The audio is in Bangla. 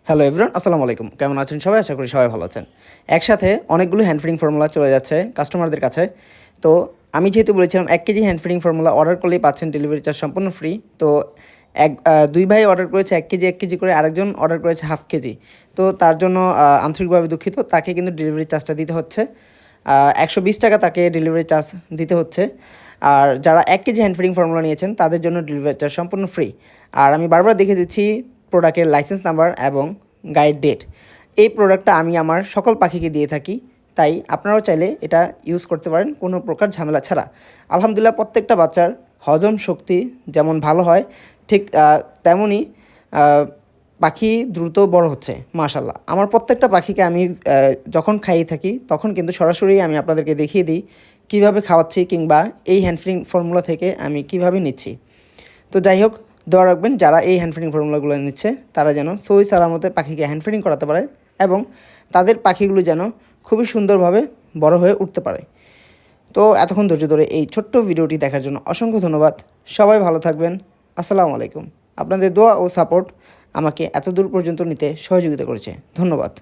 হ্যালো এভরিওয়ান, আসসালামু আলাইকুম। কেমন আছেন সবাই? আশা করি সবাই ভালো আছেন। একসাথে অনেকগুলো হ্যান্ড ফিডিং ফর্মুলা চলে যাচ্ছে কাস্টমারদের কাছে। তো আমি যেহেতু বলেছিলাম ১ KG hand feeding formula order করলেই পাচ্ছেন ডেলিভারি চার্জ সম্পূর্ণ ফ্রি। তো ২ ভাই অর্ডার করেছে ১ কেজি করে, আরেকজন অর্ডার করেছে হাফ কেজি। তো তার জন্য আন্তরিকভাবে দুঃখিত। তাকে কিন্তু ডেলিভারি চার্জটা দিতে হচ্ছে। ১২০ টাকা তাকে ডেলিভারি চার্জ দিতে হচ্ছে। আর যারা ১ কেজি হ্যান্ড ফিডিং ফর্মুলা নিয়েছেন তাদের জন্য ডেলিভারি চার্জ সম্পূর্ণ ফ্রি। আর আমি বারবার দেখিয়ে দিচ্ছি প্রোডাক্টের লাইসেন্স নাম্বার এবং গাইড ডেট। এই প্রোডাক্টটা আমি আমার সকল পাখিকে দিয়ে থাকি, তাই আপনারাও চাইলে এটা ইউজ করতে পারেন কোনো প্রকার ঝামেলা ছাড়া। আলহামদুলিল্লাহ, প্রত্যেকটা বাচ্চার হজম শক্তি যেমন ভালো হয়, ঠিক তেমনই পাখি দ্রুত বড় হচ্ছে মাশাল্লাহ। আমার প্রত্যেকটা পাখিকে আমি যখন খাইয়ে থাকি তখন কিন্তু সরাসরি আমি আপনাদেরকে দেখিয়ে দিই কীভাবে খাওয়াচ্ছি, কিংবা এই হ্যান্ড ফিডিং ফর্মুলা থেকে আমি কীভাবে নিচ্ছি। তো যাই হোক, দোয়া রাখবেন যারা এই হ্যান্ড ফিডিং ফর্মুলাগুলো নিচ্ছে তারা যেন সহি সালামতে পাখিকে হ্যান্ড ফিডিং করাতে পারে এবং তাদের পাখিগুলো যেন খুবই সুন্দরভাবে বড় হয়ে উঠতে পারে। তো এতক্ষণ ধৈর্য ধরে এই ছোট্ট ভিডিওটি দেখার জন্য অসংখ্য ধন্যবাদ। সবাই ভালো থাকবেন। আসসালামু আলাইকুম। আপনাদের দোয়া ও সাপোর্ট আমাকে এত দূর পর্যন্ত নিতে সহযোগিতা করেছে। ধন্যবাদ।